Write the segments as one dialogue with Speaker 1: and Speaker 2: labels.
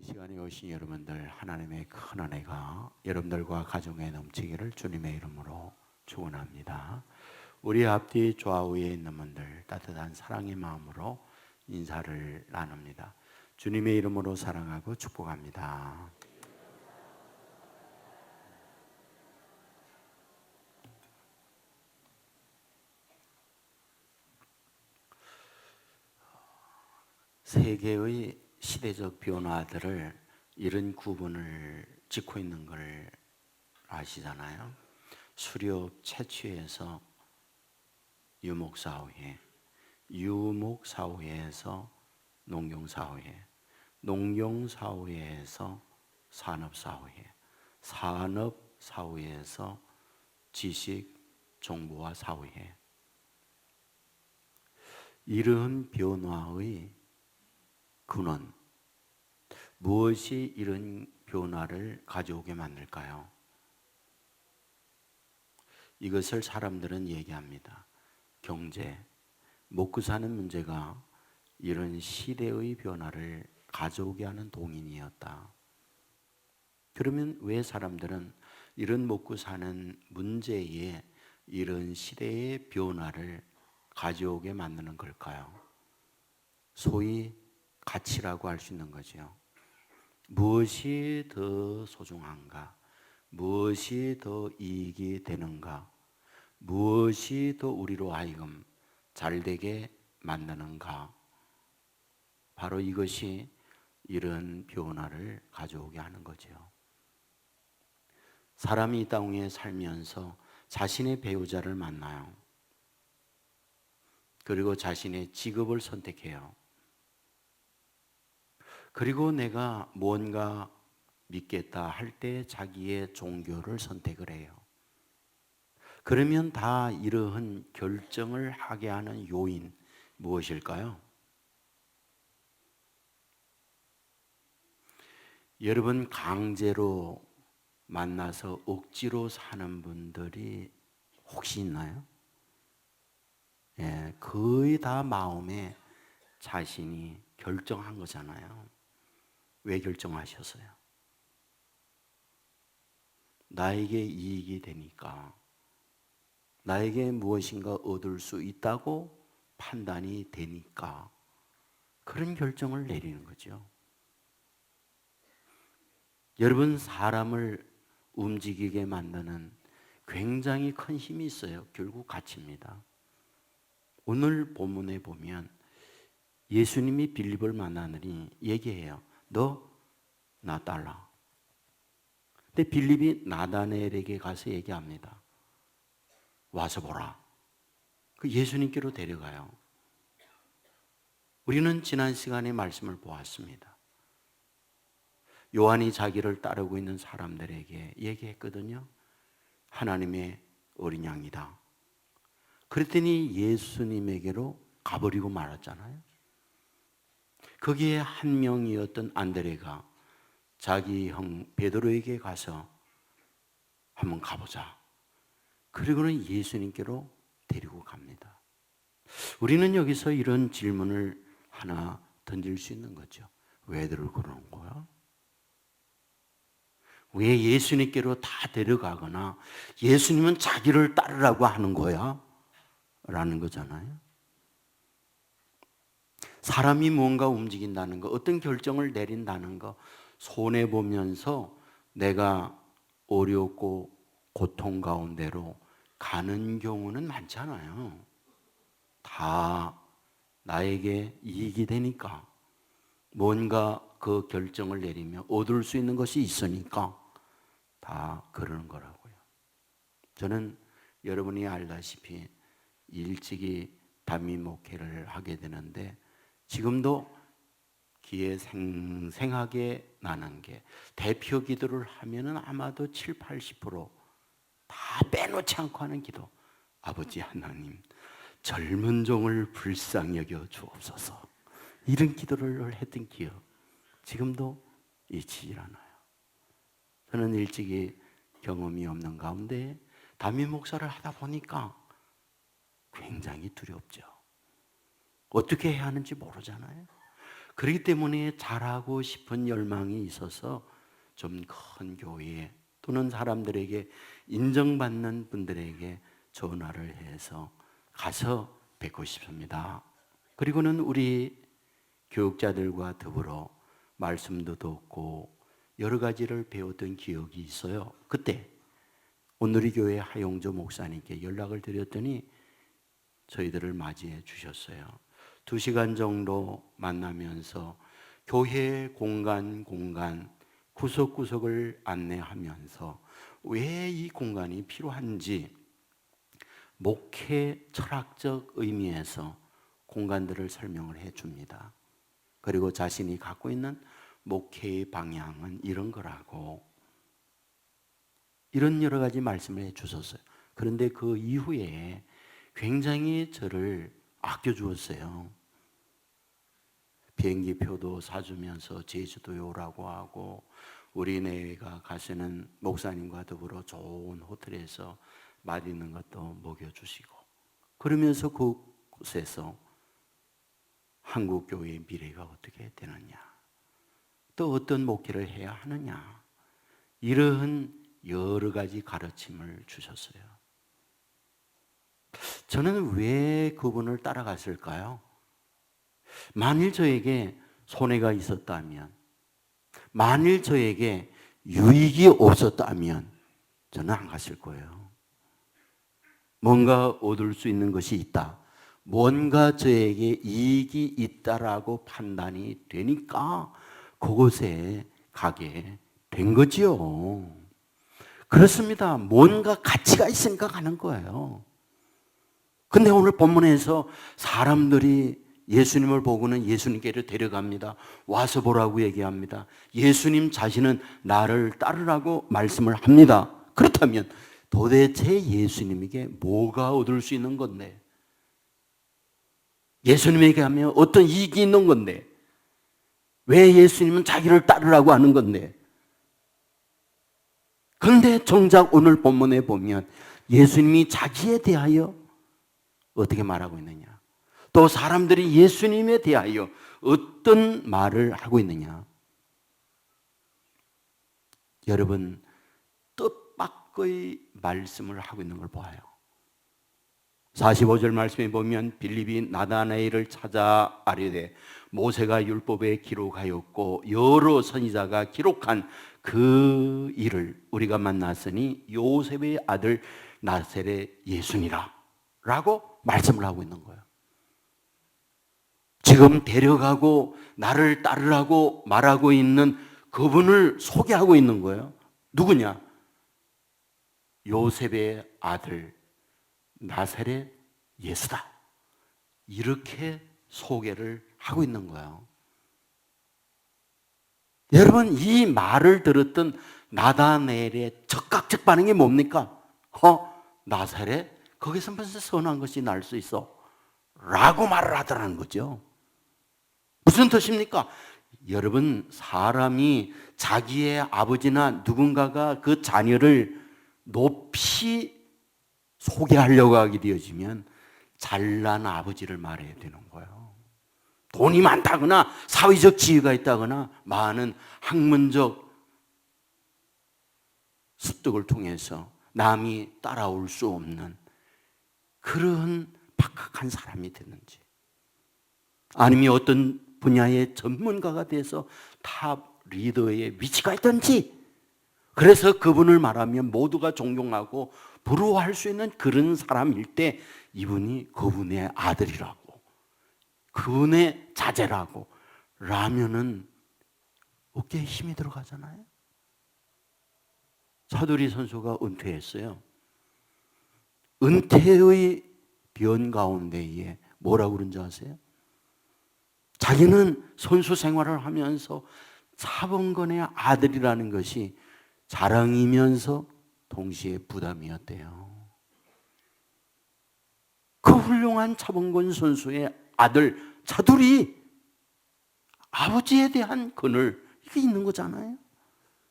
Speaker 1: 시간에 오신 여러분들, 하나님의 큰 은혜가 여러분들과 가정에 넘치기를 주님의 이름으로 축원합니다. 우리 앞뒤 좌우에 있는 분들 따뜻한 사랑의 마음으로 인사를 나눕니다. 주님의 이름으로 사랑하고 축복합니다. 세계의 시대적 변화들을 이런 구분을 짓고 있는 걸 아시잖아요. 수렵 채취에서 유목사회, 유목사회에서 농경사회, 농경사회에서 산업사회, 산업사회에서 지식정보화 사회. 이러한 변화의 근원, 무엇이 이런 변화를 가져오게 만들까요? 이것을 사람들은 얘기합니다. 경제, 먹고 사는 문제가 이런 시대의 변화를 가져오게 하는 동인이었다. 그러면 왜 사람들은 이런 먹고 사는 문제에 이런 시대의 변화를 가져오게 만드는 걸까요? 소위 가치라고 할 수 있는 거죠. 무엇이 더 소중한가? 무엇이 더 이익이 되는가? 무엇이 더 우리로 하여금 잘되게 만드는가? 바로 이것이 이런 변화를 가져오게 하는 거죠. 사람이 이 땅에 살면서 자신의 배우자를 만나요. 그리고 자신의 직업을 선택해요. 그리고 내가 뭔가 믿겠다 할 때 자기의 종교를 선택을 해요. 그러면 다 이러한 결정을 하게 하는 요인 무엇일까요? 여러분, 강제로 만나서 억지로 사는 분들이 혹시 있나요? 예, 거의 다 마음에 자신이 결정한 거잖아요. 왜 결정하셨어요? 나에게 이익이 되니까, 나에게 무엇인가 얻을 수 있다고 판단이 되니까 그런 결정을 내리는 거죠. 여러분, 사람을 움직이게 만드는 굉장히 큰 힘이 있어요. 결국 가치입니다. 오늘 본문에 보면 예수님이 빌립을 만나느니 얘기해요. 너 나 따라. 근데 빌립이 나다나엘에게 가서 얘기합니다. 와서 보라. 그 예수님께로 데려가요. 우리는 지난 시간에 말씀을 보았습니다. 요한이 자기를 따르고 있는 사람들에게 얘기했거든요. 하나님의 어린 양이다. 그랬더니 예수님에게로 가버리고 말았잖아요. 거기에 한 명이었던 안드레가 자기 형 베드로에게 가서 한번 가보자. 그리고는 예수님께로 데리고 갑니다. 우리는 여기서 이런 질문을 하나 던질 수 있는 거죠. 왜들 그러는 거야? 왜 예수님께로 다 데려가거나 예수님은 자기를 따르라고 하는 거야? 라는 거잖아요. 사람이 뭔가 움직인다는 거, 어떤 결정을 내린다는 거, 손해보면서 내가 어렵고 고통 가운데로 가는 경우는 많잖아요. 다 나에게 이익이 되니까, 뭔가 그 결정을 내리며 얻을 수 있는 것이 있으니까 다 그러는 거라고요. 저는 여러분이 알다시피 일찍이 단민 목회를 하게 되는데 지금도 귀에 생생하게 나는 게 대표 기도를 하면은 아마도 7, 80%다 빼놓지 않고 하는 기도. 아버지 하나님, 젊은 종을 불쌍히 여겨 주옵소서. 이런 기도를 했던 기억 지금도 잊히질 않아요. 저는 일찍이 경험이 없는 가운데 담임 목사를 하다 보니까 굉장히 두렵죠. 어떻게 해야 하는지 모르잖아요. 그렇기 때문에 잘하고 싶은 열망이 있어서 좀 큰 교회 또는 사람들에게 인정받는 분들에게 전화를 해서 가서 뵙고 싶습니다. 그리고는 우리 교육자들과 더불어 말씀도 듣고 여러 가지를 배웠던 기억이 있어요. 그때 온누리 교회 하용조 목사님께 연락을 드렸더니 저희들을 맞이해 주셨어요. 2시간 정도 만나면서 교회 공간 구석구석을 안내하면서 왜 이 공간이 필요한지 목회 철학적 의미에서 공간들을 설명을 해 줍니다. 그리고 자신이 갖고 있는 목회의 방향은 이런 거라고 이런 여러 가지 말씀을 해 주셨어요. 그런데 그 이후에 굉장히 저를 아껴주었어요. 비행기표도 사주면서 제주도에 오라고 하고 우리네가 가시는 목사님과 더불어 좋은 호텔에서 맛있는 것도 먹여주시고 그러면서 그곳에서 한국교회의 미래가 어떻게 되느냐 또 어떤 목회를 해야 하느냐 이러한 여러 가지 가르침을 주셨어요. 저는 왜 그분을 따라갔을까요? 만일 저에게 손해가 있었다면, 만일 저에게 유익이 없었다면 저는 안 갔을 거예요. 뭔가 얻을 수 있는 것이 있다. 뭔가 저에게 이익이 있다라고 판단이 되니까 그곳에 가게 된 거지요. 그렇습니다. 뭔가 가치가 있으니까 가는 거예요. 근데 오늘 본문에서 사람들이 예수님을 보고는 예수님께로 데려갑니다. 와서 보라고 얘기합니다. 예수님 자신은 나를 따르라고 말씀을 합니다. 그렇다면 도대체 예수님에게 뭐가 얻을 수 있는 건데? 예수님에게 하면 어떤 이익이 있는 건데? 왜 예수님은 자기를 따르라고 하는 건데? 그런데 정작 오늘 본문에 보면 예수님이 자기에 대하여 어떻게 말하고 있느냐? 또 사람들이 예수님에 대하여 어떤 말을 하고 있느냐? 여러분, 뜻밖의 말씀을 하고 있는 걸 보아요. 45절 말씀에 보면 빌립이 나다나엘을 찾아 아뢰되 모세가 율법에 기록하였고 여러 선지자가 기록한 그 일을 우리가 만났으니 요셉의 아들 나세렛 예수니라 라고 말씀을 하고 있는 거예요. 지금 데려가고 나를 따르라고 말하고 있는 그분을 소개하고 있는 거예요. 누구냐? 요셉의 아들 나사렛 예수다. 이렇게 소개를 하고 있는 거예요. 여러분, 이 말을 들었던 나다나엘의 즉각적 반응이 뭡니까? 나사렛? 거기서 무슨 선한 것이 날 수 있어? 라고 말을 하더라는 거죠. 무슨 뜻입니까? 여러분, 사람이 자기의 아버지나 누군가가 그 자녀를 높이 소개하려고 하게 되어지면 잘난 아버지를 말해야 되는 거예요. 돈이 많다거나 사회적 지위가 있다거나 많은 학문적 습득을 통해서 남이 따라올 수 없는 그런 박학한 사람이 됐는지 아니면 어떤 분야의 전문가가 돼서 탑 리더의 위치가 있든지 그래서 그분을 말하면 모두가 존경하고 부러워할 수 있는 그런 사람일 때 이분이 그분의 아들이라고 그분의 자제라고 라면은 어깨에 힘이 들어가잖아요. 차두리 선수가 은퇴했어요. 은퇴의 변 가운데에 뭐라고 그런지 아세요? 자기는 선수 생활을 하면서 사범건의 아들이라는 것이 자랑이면서 동시에 부담이었대요. 그 훌륭한 차범근 선수의 아들 차두리 아버지에 대한 그늘 이게 있는 거잖아요.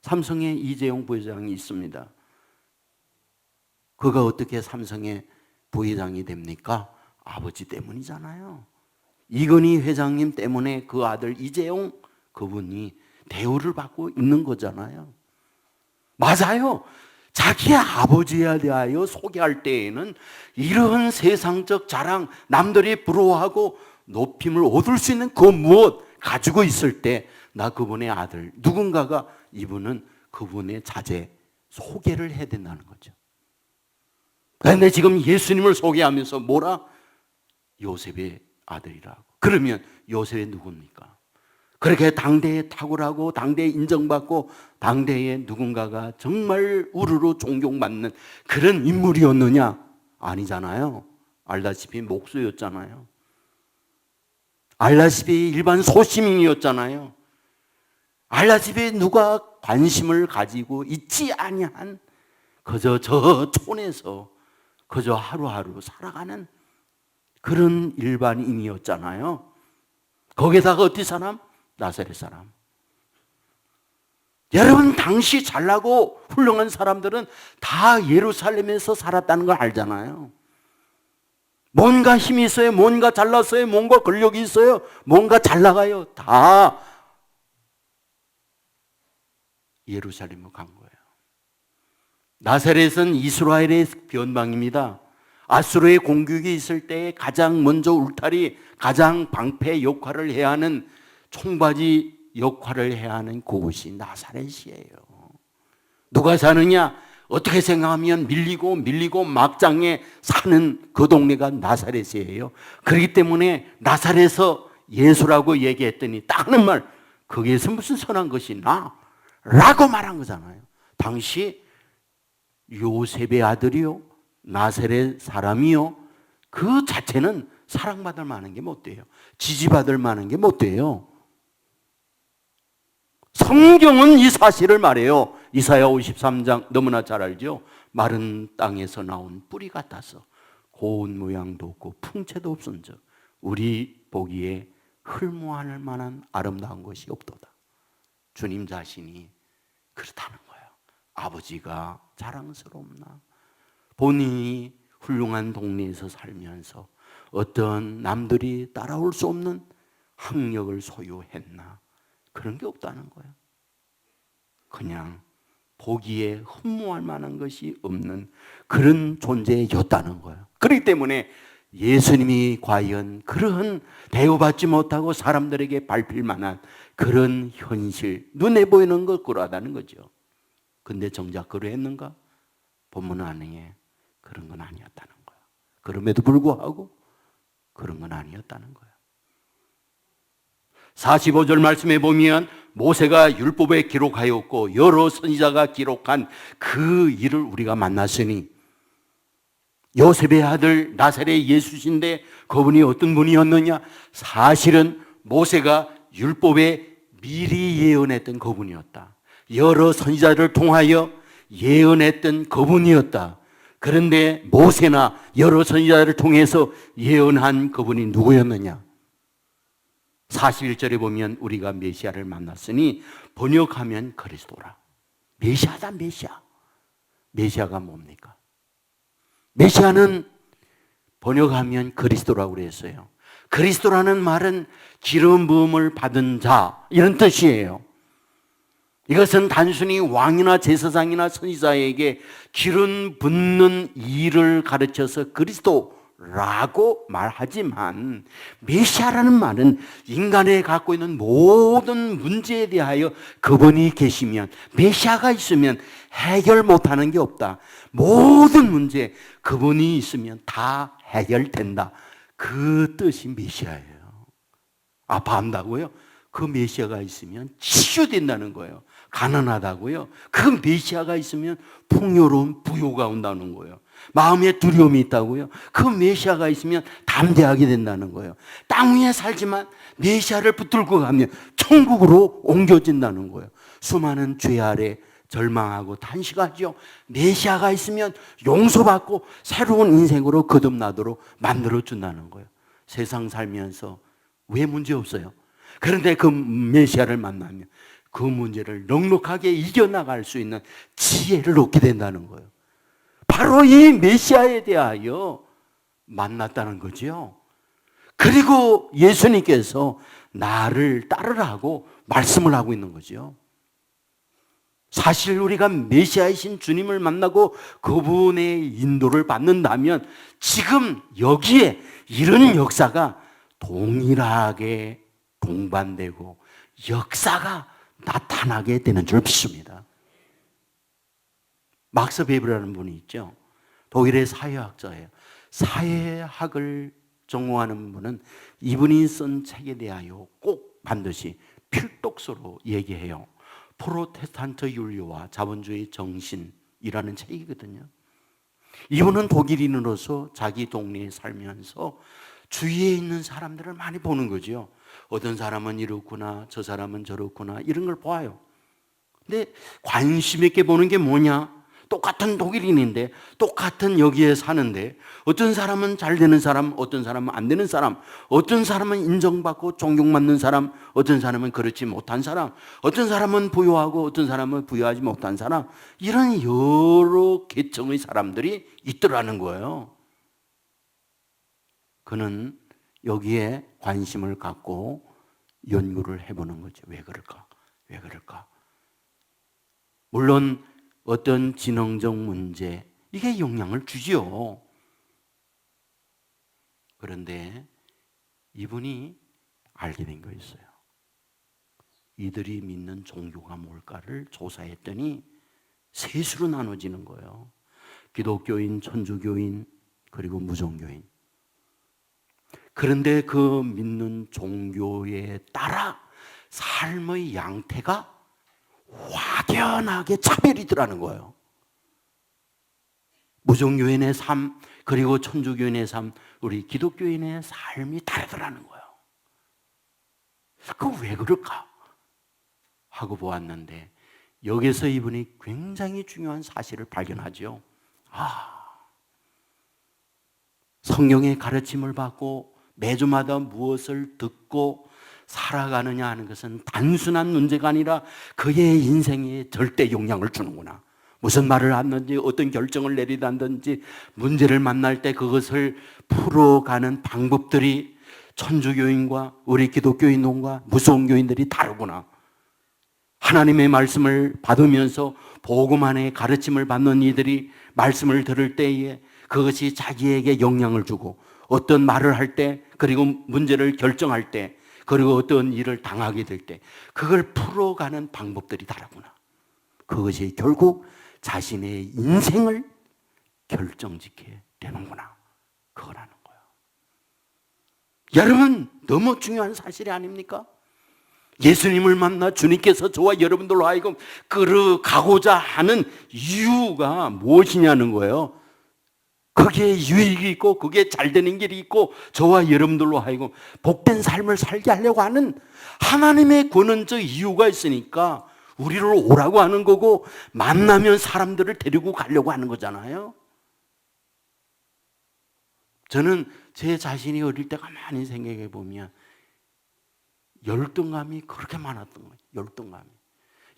Speaker 1: 삼성의 이재용 부회장이 있습니다. 그가 어떻게 삼성의 부회장이 됩니까? 아버지 때문이잖아요. 이건희 회장님 때문에 그 아들 이재용 그분이 대우를 받고 있는 거잖아요. 맞아요. 자기의 아버지에 대하여 소개할 때에는 이런 세상적 자랑, 남들이 부러워하고 높임을 얻을 수 있는 그 무엇 가지고 있을 때 나 그분의 아들, 누군가가 이분은 그분의 자제 소개를 해야 된다는 거죠. 그런데 지금 예수님을 소개하면서 뭐라? 요셉의 아들이라고. 그러면 요셉이 누굽니까? 그렇게 당대에 탁월하고 당대에 인정받고 당대에 누군가가 정말 우르르 존경받는 그런 인물이었느냐? 아니잖아요. 알다시피 목수였잖아요. 알다시피 일반 소시민이었잖아요. 알다시피 누가 관심을 가지고 있지 아니한 그저 저 촌에서 그저 하루하루 살아가는 그런 일반인이었잖아요. 거기다가 어디 사람? 나사렛 사람. 여러분 당시 잘나고 훌륭한 사람들은 다 예루살렘에서 살았다는 걸 알잖아요. 뭔가 힘이 있어요. 뭔가 잘났어요. 뭔가 권력이 있어요. 뭔가 잘 나가요. 다 예루살렘으로 간 거예요. 나사렛은 이스라엘의 변방입니다. 아수르의 공격이 있을 때 가장 먼저 울타리, 가장 방패 역할을 해야 하는 총바지 역할을 해야 하는 그곳이 나사렛이에요. 누가 사느냐? 어떻게 생각하면 밀리고 막장에 사는 그 동네가 나사렛이에요. 그렇기 때문에 나사렛에서 예수라고 얘기했더니 딱 하는 말, 거기에서 무슨 선한 것이 나? 라고 말한 거잖아요. 당시 요셉의 아들이요, 나사렛 사람이요, 그 자체는 사랑받을 만한 게 못 돼요. 지지받을 만한 게 못 돼요. 성경은 이 사실을 말해요. 이사야 53장 너무나 잘 알죠. 마른 땅에서 나온 뿌리 같아서 고운 모양도 없고 풍채도 없은즉 우리 보기에 흠모할 만한 아름다운 것이 없도다. 주님 자신이 그렇다는 거예요. 아버지가 자랑스럽나? 본인이 훌륭한 동네에서 살면서 어떤 남들이 따라올 수 없는 학력을 소유했나? 그런 게 없다는 거예요. 그냥 보기에 흠모할 만한 것이 없는 그런 존재였다는 거예요. 그렇기 때문에 예수님이 과연 그런 대우받지 못하고 사람들에게 밟힐 만한 그런 현실, 눈에 보이는 것 그러하다는 거죠. 근데 정작 그러했는가? 본문 안에 그런 건 아니었다는 거예요. 그럼에도 불구하고 그런 건 아니었다는 거예요. 45절 말씀에 보면 모세가 율법에 기록하였고 여러 선지자가 기록한 그 일을 우리가 만났으니 요셉의 아들 나사렛 예수신데 그분이 어떤 분이었느냐? 사실은 모세가 율법에 미리 예언했던 그분이었다. 여러 선지자를 통하여 예언했던 그분이었다. 그런데 모세나 여러 선지자를 통해서 예언한 그분이 누구였느냐? 41절에 보면 우리가 메시아를 만났으니 번역하면 그리스도라. 메시아다, 메시아. 메시아가 뭡니까? 메시아는 번역하면 그리스도라고 그랬어요. 그리스도라는 말은 기름 부음을 받은 자 이런 뜻이에요. 이것은 단순히 왕이나 제사장이나 선지자에게 기름 붓는 일을 가르쳐서 그리스도라고 말하지만 메시아라는 말은 인간에 갖고 있는 모든 문제에 대하여 그분이 계시면 메시아가 있으면 해결 못하는 게 없다. 모든 문제 그분이 있으면 다 해결된다. 그 뜻이 메시아예요. 아파한다고요? 그 메시아가 있으면 치유된다는 거예요. 가난하다고요? 그 메시아가 있으면 풍요로운 부요가 온다는 거예요. 마음에 두려움이 있다고요? 그 메시아가 있으면 담대하게 된다는 거예요. 땅 위에 살지만 메시아를 붙들고 가면 천국으로 옮겨진다는 거예요. 수많은 죄 아래 절망하고 탄식하죠. 메시아가 있으면 용서받고 새로운 인생으로 거듭나도록 만들어준다는 거예요. 세상 살면서 왜 문제 없어요? 그런데 그 메시아를 만나면 그 문제를 넉넉하게 이겨나갈 수 있는 지혜를 얻게 된다는 거예요. 바로 이 메시아에 대하여 만났다는 거죠. 그리고 예수님께서 나를 따르라고 말씀을 하고 있는 거죠. 사실 우리가 메시아이신 주님을 만나고 그분의 인도를 받는다면 지금 여기에 이런 역사가 동일하게 동반되고 역사가 나타나게 되는 줄 믿습니다. 막스 베이브라는 분이 있죠. 독일의 사회학자예요. 사회학을 전공하는 분은 이분이 쓴 책에 대하여 꼭 반드시 필독서로 얘기해요. 프로테스탄트 윤리와 자본주의 정신이라는 책이거든요. 이분은 독일인으로서 자기 동네에 살면서 주위에 있는 사람들을 많이 보는 거죠. 어떤 사람은 이렇구나, 저 사람은 저렇구나, 이런 걸 봐요. 근데 관심 있게 보는 게 뭐냐? 똑같은 독일인인데, 똑같은 여기에 사는데, 어떤 사람은 잘 되는 사람, 어떤 사람은 안 되는 사람, 어떤 사람은 인정받고 존경받는 사람, 어떤 사람은 그렇지 못한 사람, 어떤 사람은 부유하고 어떤 사람은 부유하지 못한 사람, 이런 여러 계층의 사람들이 있더라는 거예요. 그는 여기에 관심을 갖고 연구를 해보는 거죠. 왜 그럴까? 왜 그럴까? 물론 어떤 지능적 문제, 이게 영향을 주지요. 그런데 이분이 알게 된 거 있어요. 이들이 믿는 종교가 뭘까를 조사했더니 셋으로 나눠지는 거예요. 기독교인, 천주교인, 그리고 무종교인. 그런데 그 믿는 종교에 따라 삶의 양태가 확연하게 차별이더라는 거예요. 무종교인의 삶, 그리고 천주교인의 삶, 우리 기독교인의 삶이 다르더라는 거예요. 그 왜 그럴까? 하고 보았는데 여기서 이분이 굉장히 중요한 사실을 발견하죠. 성경의 가르침을 받고 매주마다 무엇을 듣고 살아가느냐 하는 것은 단순한 문제가 아니라 그의 인생에 절대 영향을 주는구나. 무슨 말을 하든지 어떤 결정을 내리든지 문제를 만날 때 그것을 풀어가는 방법들이 천주교인과 우리 기독교인과 무속교인들이 다르구나. 하나님의 말씀을 받으면서 복음 안에 가르침을 받는 이들이 말씀을 들을 때에 그것이 자기에게 영향을 주고 어떤 말을 할 때 그리고 문제를 결정할 때 그리고 어떤 일을 당하게 될 때 그걸 풀어가는 방법들이 다르구나. 그것이 결국 자신의 인생을 결정짓게 되는구나. 그거라는 거예요. 여러분, 너무 중요한 사실이 아닙니까? 예수님을 만나 주님께서 저와 여러분들로 하여금 끌어가고자 하는 이유가 무엇이냐는 거예요. 거기에 유익이 있고 그게 잘 되는 길이 있고 저와 여러분들로 하여금 복된 삶을 살게 하려고 하는 하나님의 권원적 이유가 있으니까 우리를 오라고 하는 거고 만나면 사람들을 데리고 가려고 하는 거잖아요. 저는 제 자신이 어릴 때 가만히 생각해 보면 열등감이 그렇게 많았던 거예요.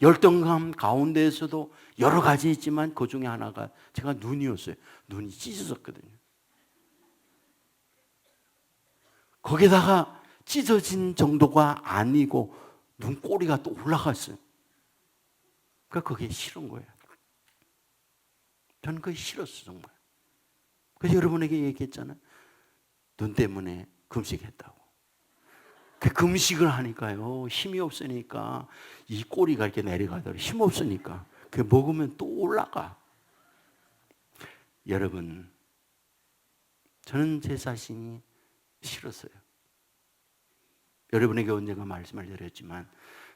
Speaker 1: 열등감 가운데에서도 여러 가지 있지만 그 중에 하나가 제가 눈이었어요. 눈이 찢어졌거든요. 거기다가 찢어진 정도가 아니고 눈꼬리가 또 올라갔어요. 그러니까 그게 싫은 거예요. 저는 그게 싫었어요, 정말. 그래서 여러분에게 얘기했잖아요. 눈 때문에 금식했다고. 그 금식을 하니까요, 힘이 없으니까 이 꼬리가 이렇게 내려가더라고요. 힘 없으니까. 그 먹으면 또 올라가. 여러분, 저는 제 자신이 싫었어요. 여러분에게 언젠가 말씀을 드렸지만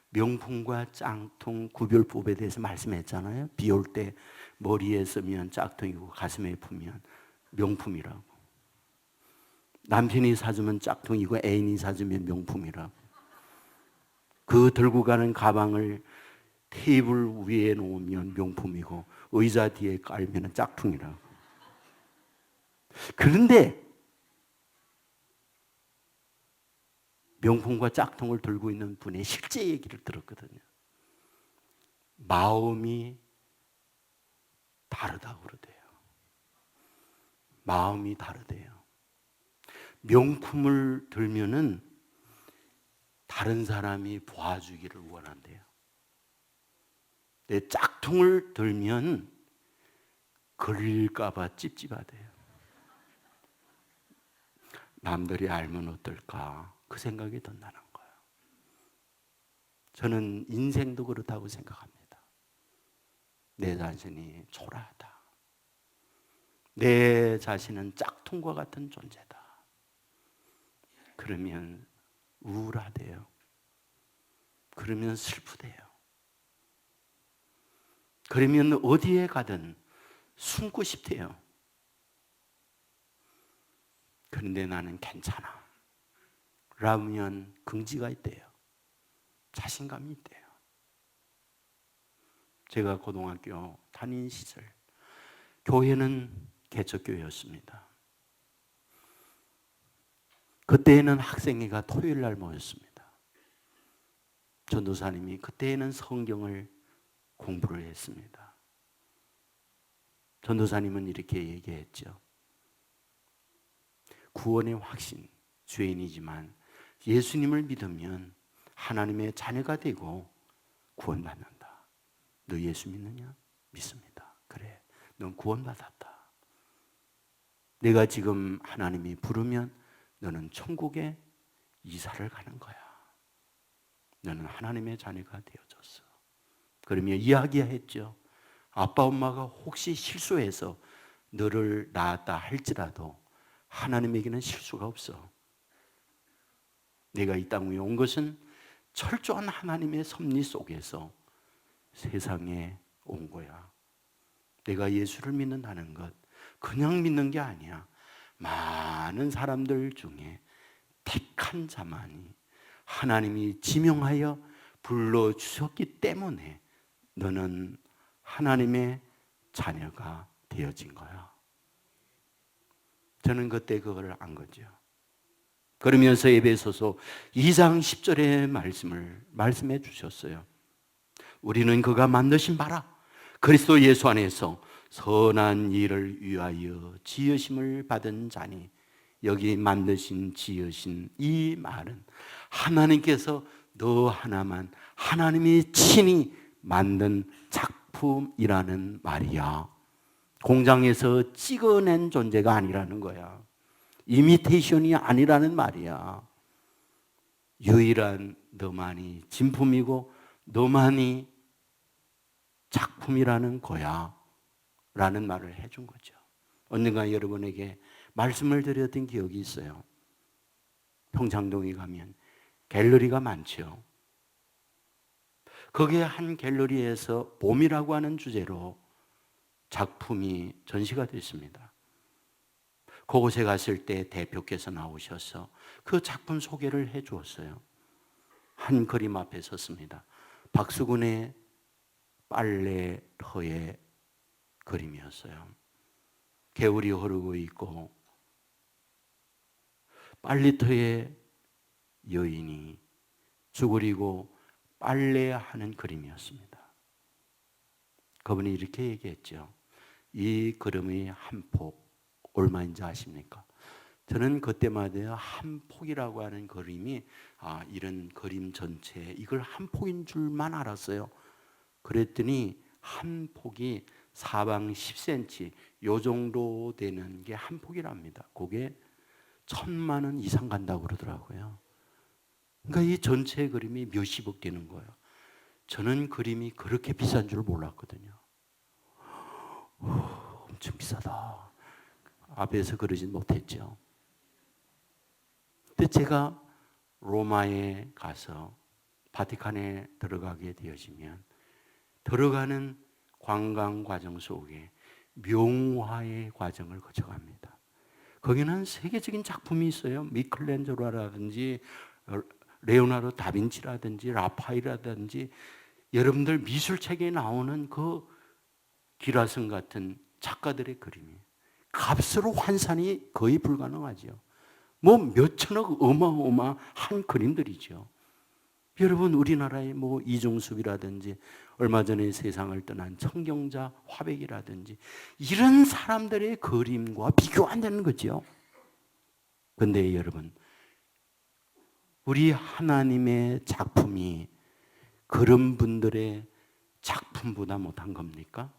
Speaker 1: 명품과 짝퉁 구별법에 대해서 말씀했잖아요. 비 올 때 머리에 쓰면 짝퉁이고 가슴에 품면 명품이라고. 남편이 사주면 짝퉁이고 애인이 사주면 명품이라고. 그 들고 가는 가방을 테이블 위에 놓으면 명품이고 의자 뒤에 깔면 짝퉁이라고. 그런데 명품과 짝퉁을 들고 있는 분의 실제 얘기를 들었거든요. 마음이 다르다고 그러대요. 마음이 다르대요. 명품을 들면은 다른 사람이 봐주기를 원한대요. 내 짝퉁을 들면 걸릴까봐 찝찝하대요. 남들이 알면 어떨까 그 생각이 든다는 거예요. 저는 인생도 그렇다고 생각합니다. 내 자신이 초라하다. 내 자신은 짝퉁과 같은 존재다. 그러면 우울하대요. 그러면 슬프대요. 그러면 어디에 가든 숨고 싶대요. 그런데 나는 괜찮아 라면 긍지가 있대요. 자신감이 있대요. 제가 고등학교 다닌 시절 교회는 개척교회였습니다. 그때에는 학생회가 토요일 날 모였습니다. 전도사님이 그때에는 성경을 공부를 했습니다. 전도사님은 이렇게 얘기했죠. 구원의 확신, 죄인이지만 예수님을 믿으면 하나님의 자녀가 되고 구원받는다. 너 예수 믿느냐? 믿습니다. 그래, 넌 구원받았다. 내가 지금 하나님이 부르면 너는 천국에 이사를 가는 거야. 너는 하나님의 자녀가 되어졌어. 그러며 이야기했죠. 아빠 엄마가 혹시 실수해서 너를 낳았다 할지라도 하나님에게는 실수가 없어. 내가 이 땅 위에 온 것은 철저한 하나님의 섭리 속에서 세상에 온 거야. 내가 예수를 믿는다는 것 그냥 믿는 게 아니야. 많은 사람들 중에 택한 자만이 하나님이 지명하여 불러주셨기 때문에 너는 하나님의 자녀가 되어진 거야. 저는 그때 그걸 안 거죠. 그러면서 에베소서 2장 10절의 말씀을 말씀해 주셨어요. 우리는 그가 만드신 바라 그리스도 예수 안에서 선한 일을 위하여 지으심을 받은 자니, 여기 만드신 지으신 이 말은 하나님께서 너 하나만 하나님이 친히 만든 작품이라는 말이야. 공장에서 찍어낸 존재가 아니라는 거야. 이미테이션이 아니라는 말이야. 유일한 너만이 진품이고 너만이 작품이라는 거야 라는 말을 해준 거죠. 언젠가 여러분에게 말씀을 드렸던 기억이 있어요. 평창동에 가면 갤러리가 많죠. 거기에 한 갤러리에서 봄이라고 하는 주제로 작품이 전시가 됐습니다. 그곳에 갔을 때 대표께서 나오셔서 그 작품 소개를 해 주었어요. 한 그림 앞에 섰습니다. 박수근의 빨래터의 그림이었어요. 개울이 흐르고 있고 빨래터에 여인이 쭈그리고 빨래하는 그림이었습니다. 그분이 이렇게 얘기했죠. 이 그림의 한 폭 얼마인지 아십니까? 저는 그때마다 한 폭이라고 하는 그림이 이런 그림 전체 이걸 한 폭인 줄만 알았어요. 그랬더니 한 폭이 사방 10cm 요 정도 되는 게 한 폭이랍니다. 그게 1,000만 원 이상 간다고 그러더라고요. 그러니까 이 전체 그림이 몇십억 되는 거예요. 저는 그림이 그렇게 비싼 줄 몰랐거든요. 엄청 비싸다. 앞에서 그러진 못했죠. 근데 제가 로마에 가서 바티칸에 들어가게 되어지면 들어가는 관광 과정 속에 명화의 과정을 거쳐갑니다. 거기는 세계적인 작품이 있어요. 미켈란젤로라든지 레오나르도 다빈치라든지 라파엘이라든지 여러분들 미술책에 나오는 그 기라성 같은 작가들의 그림이 값으로 환산이 거의 불가능하죠. 뭐 몇천억 어마어마한 그림들이죠. 여러분 우리나라의 뭐 이종섭이라든지 얼마 전에 세상을 떠난 청경자 화백이라든지 이런 사람들의 그림과 비교 안 되는 거죠. 근데 여러분, 우리 하나님의 작품이 그런 분들의 작품보다 못한 겁니까?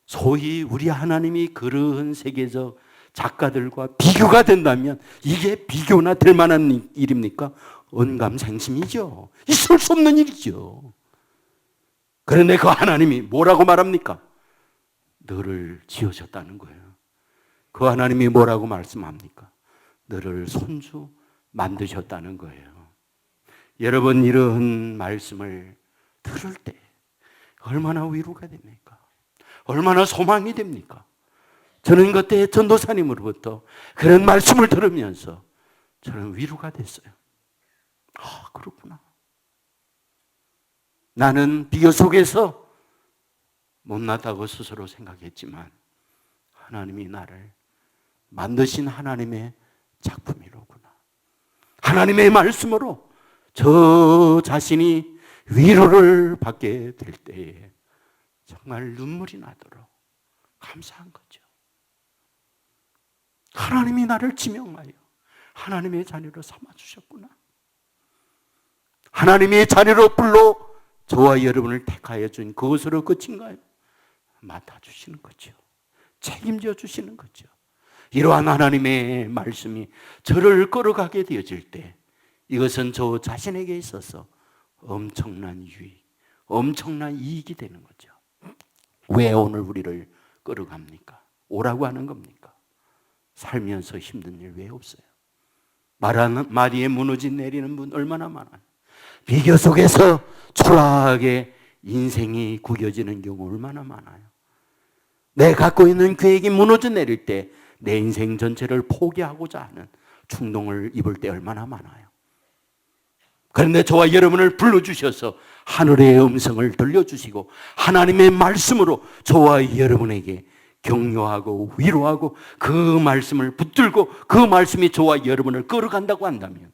Speaker 1: 소위 우리 하나님이 그런 세계적 작가들과 비교가 된다면 이게 비교나 될 만한 일입니까? 언감생심이죠. 있을 수 없는 일이죠. 그런데 그 하나님이 뭐라고 말합니까? 너를 지으셨다는 거예요. 그 하나님이 뭐라고 말씀합니까? 너를 손주 만드셨다는 거예요. 여러분, 이런 말씀을 들을 때 얼마나 위로가 됩니까? 얼마나 소망이 됩니까? 저는 그때 전도사님으로부터 그런 말씀을 들으면서 저는 위로가 됐어요. 아, 그렇구나. 나는 비교 속에서 못났다고 스스로 생각했지만 하나님이 나를 만드신 하나님의 작품이로구나. 하나님의 말씀으로 저 자신이 위로를 받게 될 때에 정말 눈물이 나도록 감사한 거죠. 하나님이 나를 지명하여 하나님의 자녀로 삼아주셨구나. 하나님의 자녀로 불러 저와 여러분을 택하여 준 그것으로 끝인가요? 맡아주시는 거죠. 책임져 주시는 거죠. 이러한 하나님의 말씀이 저를 끌어가게 되어질 때 이것은 저 자신에게 있어서 엄청난 유익, 엄청난 이익이 되는 거죠. 왜 오늘 우리를 끌어갑니까? 오라고 하는 겁니까? 살면서 힘든 일 왜 없어요? 마리에 무너진 내리는 분 얼마나 많아요. 비교 속에서 초라하게 인생이 구겨지는 경우 얼마나 많아요. 내 갖고 있는 계획이 무너져 내릴 때 내 인생 전체를 포기하고자 하는 충동을 입을 때 얼마나 많아요. 그런데 저와 여러분을 불러주셔서 하늘의 음성을 들려주시고 하나님의 말씀으로 저와 여러분에게 격려하고 위로하고 그 말씀을 붙들고 그 말씀이 저와 여러분을 끌어간다고 한다면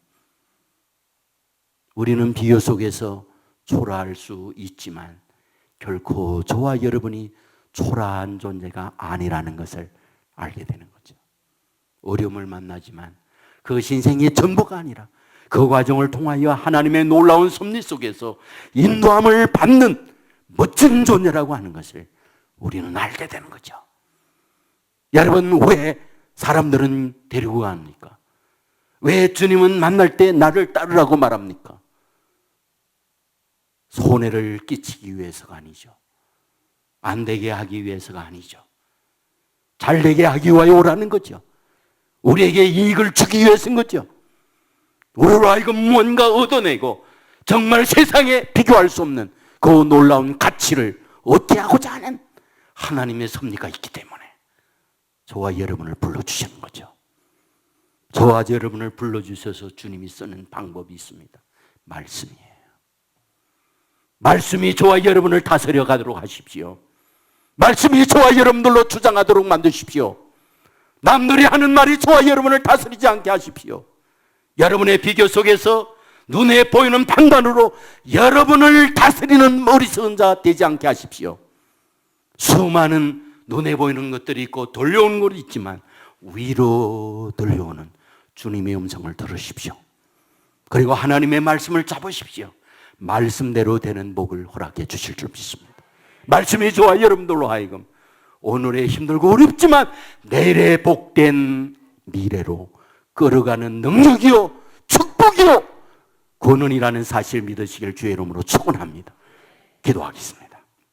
Speaker 1: 우리는 비교 속에서 초라할 수 있지만 결코 저와 여러분이 초라한 존재가 아니라는 것을 알게 되는 거죠. 어려움을 만나지만 그것이 인생의 전부가 아니라 그 과정을 통하여 하나님의 놀라운 섭리 속에서 인도함을 받는 멋진 존재라고 하는 것을 우리는 알게 되는 거죠. 여러분, 왜 사람들은 데리고 갑니까? 왜 주님은 만날 때 나를 따르라고 말합니까? 손해를 끼치기 위해서가 아니죠. 안 되게 하기 위해서가 아니죠. 잘 되게 하기 위하여 오라는 거죠. 우리에게 이익을 주기 위해서인 거죠. 우리로 하여금 뭔가 얻어내고 정말 세상에 비교할 수 없는 그 놀라운 가치를 얻게 하고자 하는 하나님의 섭리가 있기 때문에 저와 여러분을 불러주시는 거죠. 저와 여러분을 불러주셔서 주님이 쓰는 방법이 있습니다. 말씀이에요. 말씀이 저와 여러분을 다스려 가도록 하십시오. 말씀이 저와 여러분들로 주장하도록 만드십시오. 남들이 하는 말이 저와 여러분을 다스리지 않게 하십시오. 여러분의 비교 속에서 눈에 보이는 판단으로 여러분을 다스리는 어리석은 자 되지 않게 하십시오. 수많은 눈에 보이는 것들이 있고 들려오는 것이 있지만 위로 들려오는 주님의 음성을 들으십시오. 그리고 하나님의 말씀을 잡으십시오. 말씀대로 되는 복을 허락해 주실 줄 믿습니다. 말씀이 저와 여러분들로 하여금 오늘의 힘들고 어렵지만 내일의 복된 미래로 끌어가는 능력이요 축복이요 권능이라는 사실 믿으시길 주의 이름으로 축원합니다. 기도하겠습니다.